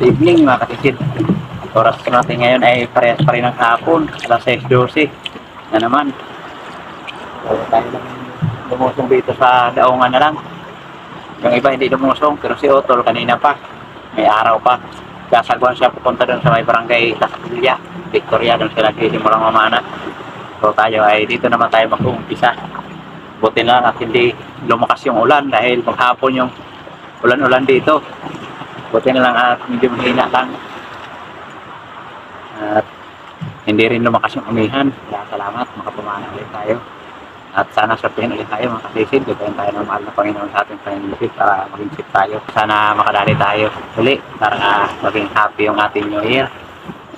evening mga katisid. Oras natin ngayon ay parehas pa rin ng hapon, alas 6:12 na naman. So, tayo lang lumusong dito sa daungan na lang. Yung iba hindi lumusong, pero si Otol kanina pa, may araw pa. Kasagwan siya pupunta doon sa may barangay Casilla, Victoria, doon sila sisimulang mamana. So tayo ay dito naman tayo mag-uumpisa. Buti na lang at hindi lumakas yung ulan dahil maghapon yung ulan-ulan dito. Buti na lang at medyo mahina lang. At hindi rin lumakas yung umihan. Kaya salamat, makapumana ulit tayo. At sana sortihin ulit tayo mga kasisid. Gagawin tayo ng mahal na Panginoon sa ating Panginoon para maging safe tayo. Sana makadali tayo uli para maging happy yung ating New Year.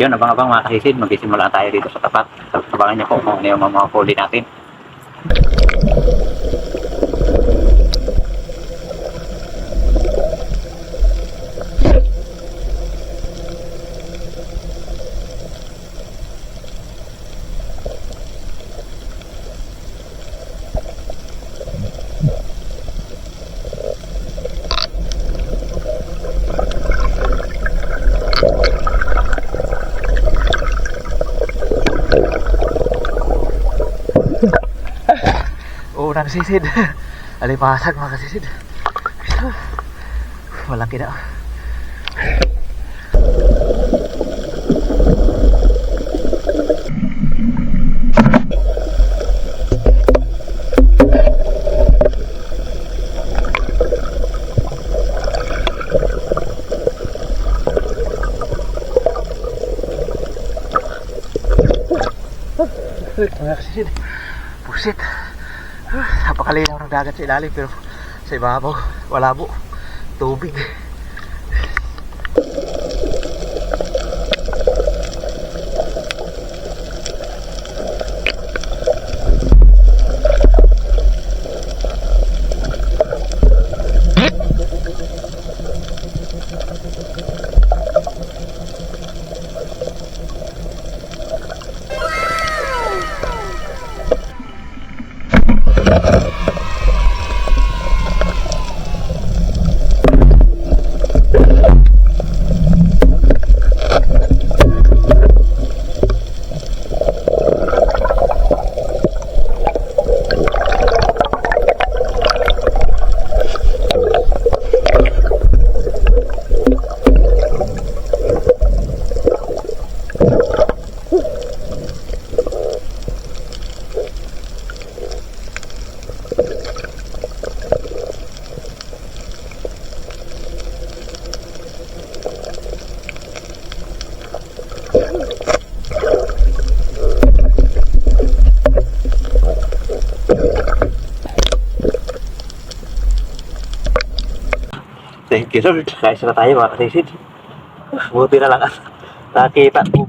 Yun, abang-abang mga kasisid. Magsisimula tayo dito sa tapat. Abangan niyo po kung ano yung mga huli natin. Unang sisid. Alipasan mga kasisid. Malaki na. Mga kasisid. Pusit. Napakalinaw ng dagat sa ilalim pero sa ibabaw wala po tubig. Thank you Lord. Kaisa na tayo mga kasisid. Buti na lang at nakita ko.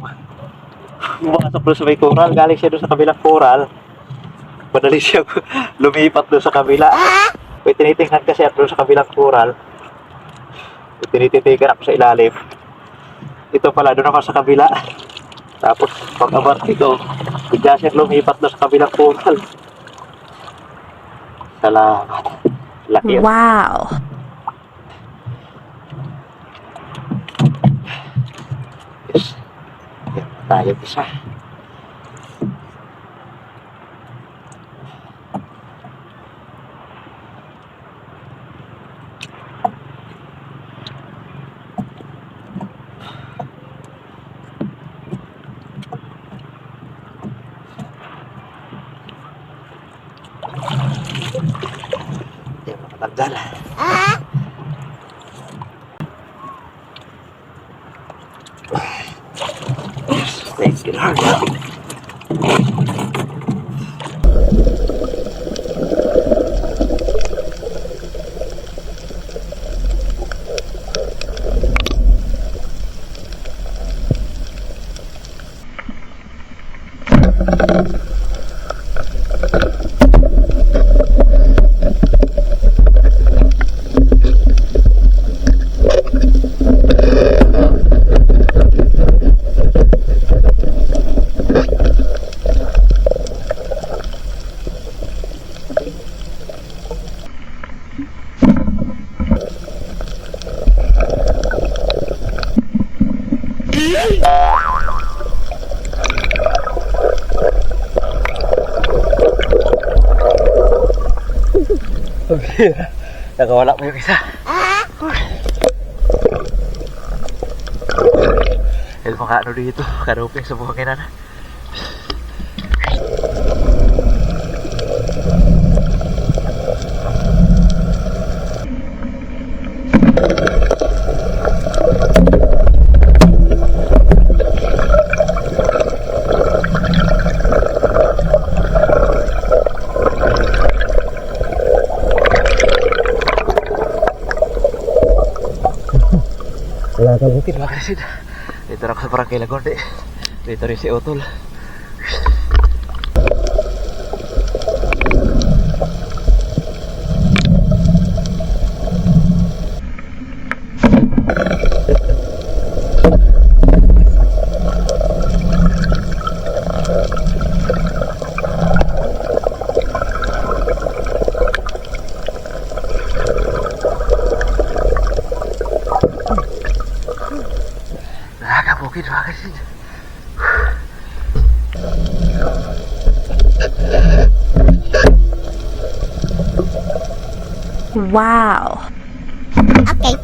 Pumasok doon sa may coral. Galing siya doon sa kabilang coral. Madali siya lumipat doon sa kabila. May tinitingnan kasi at doon sa kabilang coral. May tinititigan ako sa ilalim. Ito pala doon ako sa kabila. Tapos pag-abart ito, bigla siya lumipat doon sa kabilang coral. Salamat. Laki. Wow. Tayo isa. Yan, makatagdal. Thank you, Lord. Okay. Nakawala mo yung isa. Yung mga ano dito, kanuping sa buhanginan. Wala ka bukid mga kasid. Dito na ako sa Barangay Lagonde. Dito rin si Otol. Nakakabukid mga kasid. Wow. Okay.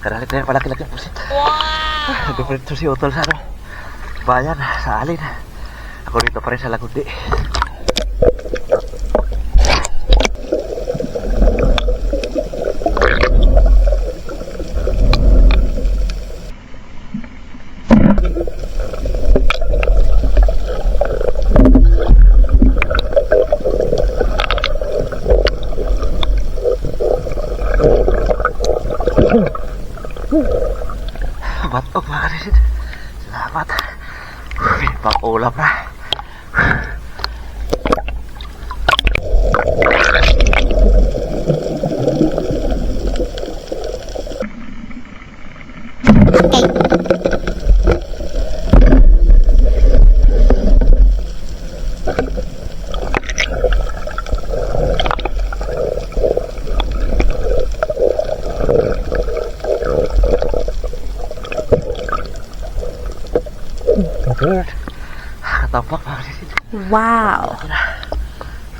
Karalit na yung palaki-laki ang pusit. Wow! Nagpiprito si Otol sa ano, bayan, sa alin. Ako dito pa rin sa Lagundi. Batok mga kalisid. Salamat. Pang-ulam na. Good. Katampak mga kalisid. Wow.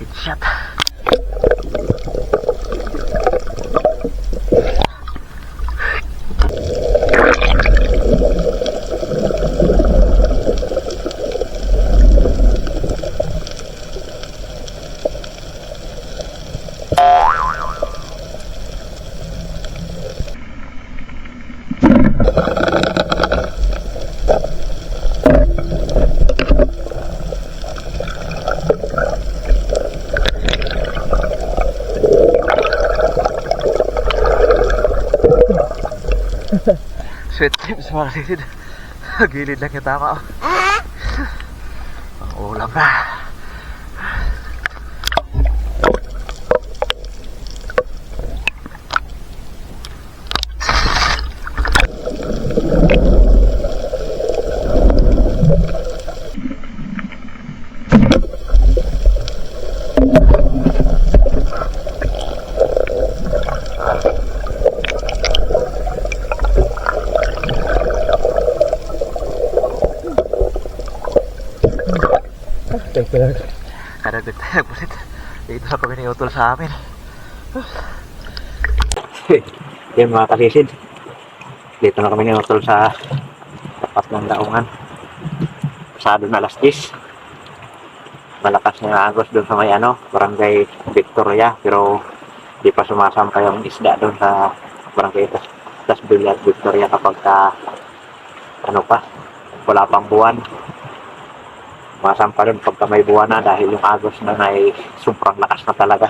Headshot. Sweet tips mga kalisid. Gilid lang yung tama. Ang ulam na. Thank you Lord. Karagdag tayo pusit. Dito sa kami ni Otol sa amin. Yan mga kalisid. Dito na kami ni Otol sa tapat ng daungan. Pasado na alas 10. Malakas na yung agos doon sa may ano, Barangay Victoria. Pero di pa sumasampay yung isda doon sa Barangay Tas Bilyat Victoria kapag ano pa, wala pang buwan. Masampa rin pagka may buwan na dahil yung agos na ay sobrang lakas na talaga.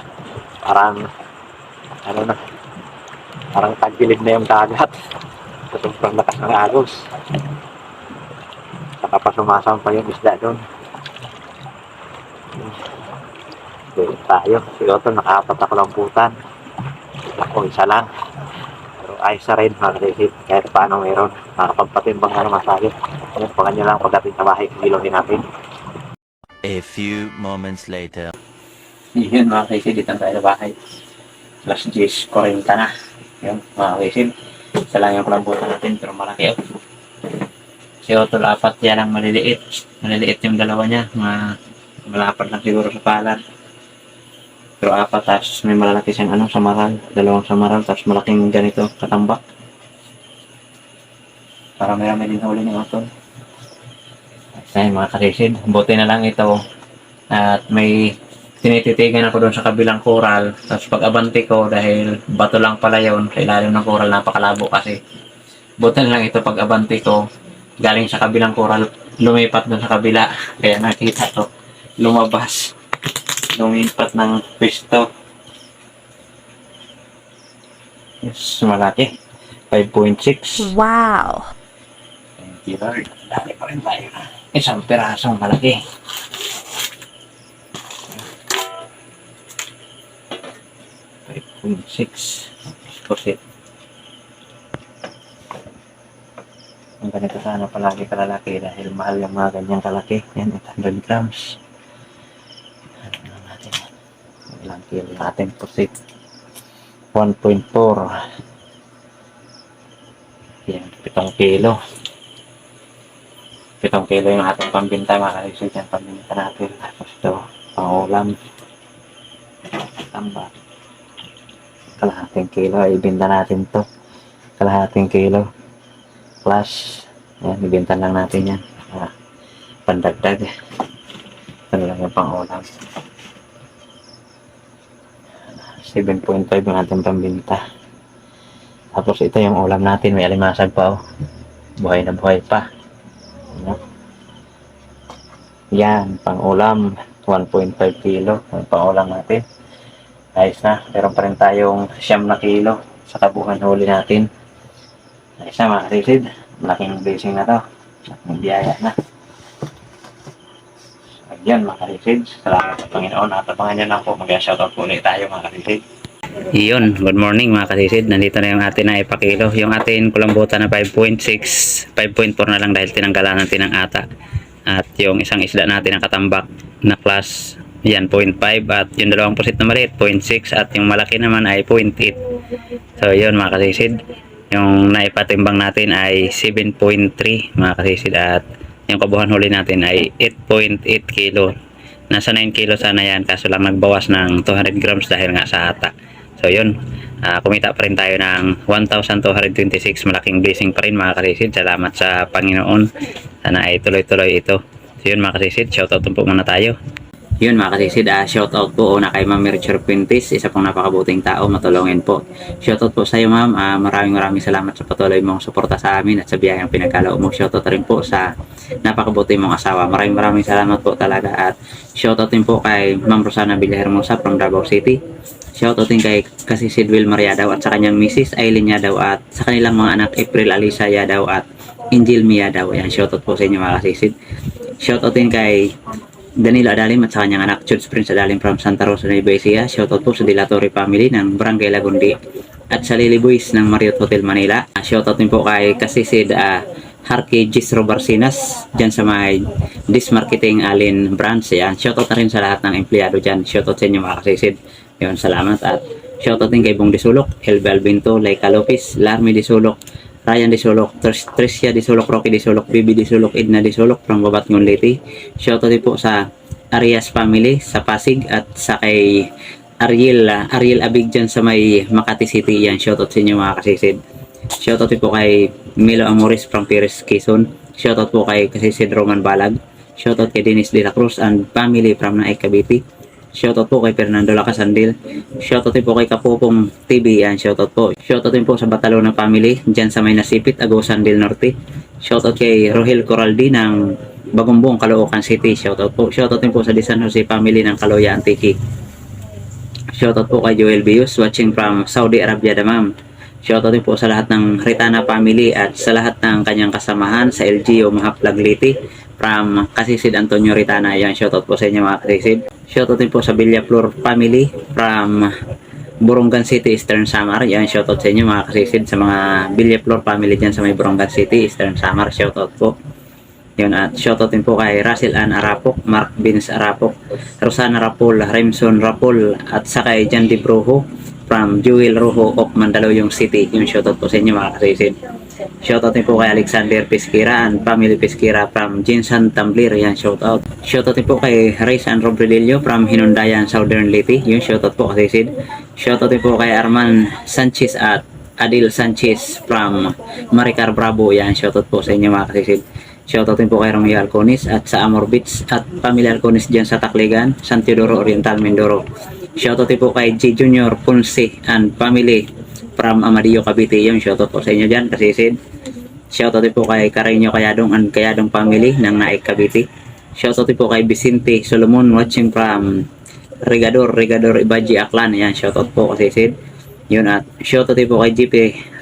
Parang ano na, parang tagilid na yung dagat. Sobrang lakas ng agos. Saka pa sumasampa yung isda doon. Doon tayo. Si Otol, nakaapat ako lang putan. Ako, isa lang. Pero ayos na rin, mga kalisid. Kahit paano meron. Makapagpatimbang na naman tayo. Pangan nyo lang pagdating sa bahay, kilohin natin. A few moments later. Yun, mga kalisid, dito tayo sa bahay. Plus 10:40 na. Yun, mga kalisid. Isa lang yung kelambutan natin, pero malaki. Si Otol, apat yan ang maliliit. Maliliit yung dalawa niya. Malapad lang siguro sa palad. Pero apat, tapos may malalaki siyang samaral. Dalawang samaral, tapos malaking ganito, katambak. Para may din huli ni Otol. Ayun, mga kalisid. Buti na lang ito. At may tinititigan ako doon sa kabilang koral. Tapos pag abante ko, dahil bato lang pala yun, sa ilalim ng koral, napakalabo kasi. Buti na lang ito pag abante ko, galing sa kabilang koral, lumipat doon sa kabila. Kaya nakita to, lumabas. Lumipat ng pwesto. Yes, malaki. 5.6. Wow. Thank you, Lord. Dali pa rin tayo. Isang pirasong malaki. Pusit. Ang ganito sana palagi kalalaki dahil mahal yung mga ganyang kalaki. Yan, 800 grams. Ano natin? Ilang kilo natin pusit? 1.4. Yan, 7 kilo. 7 kilo yung ating pambinta, mga kalisod yan, pambinta natin. Tapos ito, pang-ulam. Tambak. Kalahating kilo, ibinta natin to. Kalahating kilo. Plus, yan, ibinta lang natin yan. Pandagdag. Ano lang yung pang-ulam. 7.5 yung ating pambinta. Tapos ito yung ulam natin, may alimasag pa oh. Buhay na buhay pa. Yan, pang-ulam. 1.5 kilo. Yung pang-ulam natin. Ayos na. Meron pa rin tayong 9 na kilo sa kabuhan huli natin. Ayos na, mga kalisid. Malaking blessing na to. Malaking biyaya na. Ayan, mga kalisid. Salamat sa Panginoon. At abangan nyo lang po. Mag-shoutout po ulit tayo, mga kalisid. Iyon, good morning mga kasisid. Nandito na yung atin na ipakilo. Yung atin kulambutan na 5.6, 5.4 na lang dahil tinanggalan natin ng ata. At yung isang isda natin na katambak na class, yan 0.5. At yung dalawang pusit na maliit, 0.6. At yung malaki naman ay 0.8. So yun mga kasisid. Yung naipatimbang natin ay 7.3 mga kasisid. At yung kabuhan huli natin ay 8.8 kilo. Nasa 9 kilo sana yan, kaso lang nagbawas ng 200 grams dahil nga sa ata. So yun, kumita pa rin tayo ng 1,226. Malaking blessing pa rin mga kasisid. Salamat sa Panginoon. Sana ay tuloy-tuloy ito. So yun mga kasisid, shoutout po muna tayo. Yun mga kasisid, shoutout po na kay Ma'am Richard Pintis, isa pong napakabuting tao, matulungin po. Shoutout po sa iyo ma'am, maraming salamat sa patuloy mong suporta sa amin at sa biyayang pinagkaloob mo. Shoutout rin po sa napakabuting mong asawa. Maraming salamat po talaga at shoutout din po kay Ma'am Rosana Villahermosa from Davao City. Shoutout din kay Kasisid Will Mariadaw at sa kanyang Mrs. Aileen Yadaw at sa kanilang mga anak April Alisa Yadaw at Angel Miyadaw. Ayan, shoutout po sa inyo mga kasisid. Shoutout din kay Danilo Adalim at sa kanyang anak Church Prince Adalim from Santa Rosa, Nueva Ecija. Shoutout po sa Dilatori family ng Barangay Lagundi at sa Lily Boys ng Marriott Hotel Manila. Shoutout din po kay Kasisid Harky Gisro Barcinas dyan sa may Dismarketing Alin branch. Yan. Shoutout na rin sa lahat ng empleyado dyan. Shoutout sa inyo mga kasisid. Yun, salamat. At shoutout din kay Bong Disulok, Elbe Albinto, Laika Lopez, Larmy Disulok, Ryan Disulok, Tricia Disulok, Rocky Disulok, Bibi Disulok, Edna Disulok from Babatngon Leyte. Shoutout din po sa Arias family sa Pasig at sa kay Ariel Abig dyan sa may Makati City. Yan, shoutout sa inyo mga kasisid. Shoutout din po kay Milo Amores from Pires, Quezon. Shoutout po kay Kasisid Roman Balag. Shoutout kay Dennis De La Cruz and family from Naik Cavite. Shoutout po kay Fernando Lacasandil. Shoutout din po kay Kapupong TV. Yan, shoutout po. Shoutout din po sa Batalona family dyan sa may Nasipit, Agusan del Norte. Shoutout kay Rohel Coraldi ng Bagumbong, Caloocan City. Shoutout po. Shoutout din po sa San Jose family ng Caloya Antique. Shoutout po kay Joel Bius watching from Saudi Arabia Damam. Shoutout din po sa lahat ng Ritana family at sa lahat ng kanyang kasamahan sa LGO Mahaplag Leyte from Kasisid Antonio Ritana. Yan, shoutout po sa inyo mga kasisid. Shoutout din po sa Villaflor family from Borongan City, Eastern Samar. Yan, shoutout sa inyo mga kasisid, sa mga Villaflor family dyan sa may Borongan City, Eastern Samar. Shoutout po. Yun, at shoutout din po kay Russell Ann Arapok, Mark Vince Arapok, Rosana Rapol, Remson Rapol, at sa kay Jan Di Brujo from Jewel Rojo of Mandaluyong City. Yung shoutout po sa inyo mga kasisid. Shoutout din po kay Alexander Pesquera and family Pesquera from Jinsan Tamblir. Yan, shoutout. Shoutout din po kay Reyes and Robredelio from Hinundayan, Southern Leyte. Yung shoutout po kasisid. Shoutout din po kay Arman Sanchez at Adil Sanchez from Maricar Bravo. Yan, shoutout po sa inyo mga kasisid. Shoutout din po kay Romeo Alconis at sa Amor Beach at pamilya Alconis dyan sa Tacligan, San Teodoro Oriental, Mindoro. Shoutout din po kay G. Junior Ponce and family from Amarillo, Cavite. Yung shoutout po sa inyo dyan, kasisid. Shoutout din po kay Carreño Kayadong and Kayadong family ng Naik, Cavite. Shoutout din po kay Vicente Solomon watching from Regador Ibaji, Aklan. Yan, shoutout po kasisid. Yun, at shoutout din po kay GP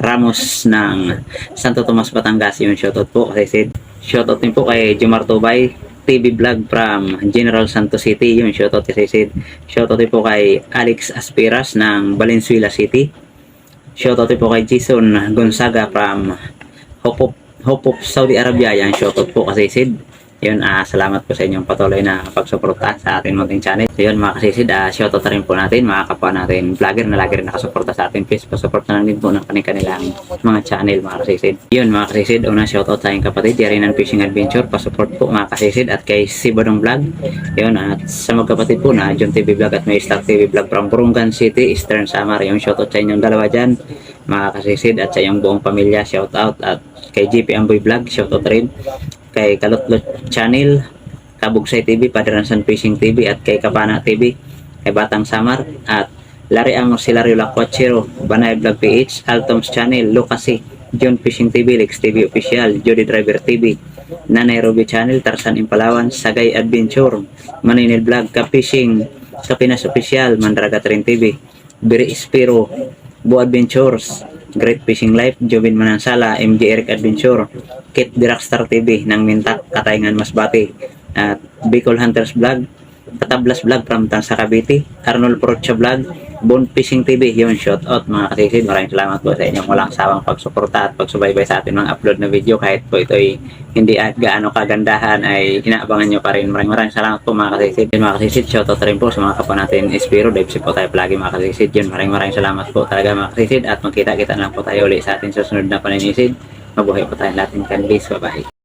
Ramos ng Santo Tomas, Batangas. Yun, shoutout po kasisid. Shoutout din po kay Jomar Tobay TV vlog from General Santos City. Yung shoutout kay Sid. Shoutout din po kay Alex Aspiras ng Valenzuela City. Shoutout din po kay Jason Gonzaga from Hope of Saudi Arabia. Yan, shoutout po kay Sid. Yun, salamat po sa inyong patuloy na pagsuporta sa ating munting channel. So, yun mga kasisid, shoutout na rin po natin mga kapwa natin vlogger na lagi rin nakasuporta sa atin. Please, pasupport na lang din po ng kanilang mga channel mga kasisid. Yun mga kasisid, una shoutout sa aking kapatid, Yarinan Fishing Adventure. Pasupport po mga kasisid, at kay Sibadong Vlog. Yun, at sa magkapatid po na John TV Vlog at may Star TV Vlog from Borongan City, Eastern Samar. Yung shoutout sa inyong dalawa dyan mga kasisid, at sa iyong buong pamilya shoutout. At kay GP Amboy Vlog, shoutout rin. Kay Kalutlot Channel, Kabugsay TV, Padaransan Fishing TV, at kay Kapana TV, kay Batang Samar, at Larry Amos, Hilario Lacuachero, Banay Vlog PH, Altoms Channel, Lucasi, John Fishing TV, Lex TV Official, Jody Driver TV, Nanay Ruby Channel, Tarzan Impalawan, Sagay Adventure, Maninil Vlog, Ka-Fishing, Kapinas Official, Mandragat Rin TV, Biri Espiro, Bo Adventures, Great Fishing Life, Jovin Manansala, MJ Eric Adventure, Kit Dirakstar TV ng Mintak, Katayngan Masbate, at Bicol Hunters Vlog, Katablas Vlog from Tansa Cavite, Arnold Procha Vlog, Bone Fishing TV. Yun, shout out mga kasisid. Maraming salamat po sa inyong walang sawang pagsuporta at pagsubaybay sa atin mga upload na video. Kahit po ito ay hindi gaano kagandahan, ay inaabangan nyo pa rin. Maraming salamat po mga kasisid. Yun mga kasisid, shout out rin po sa mga kapwa natin Espiro, Dive po tayo palagi mga kasisid. Yun, maraming salamat po talaga mga kasisid, at magkita-kita na lang po tayo ulit sa ating susunod na paninisid. Mabuhay po tayong lahat. Bye bye.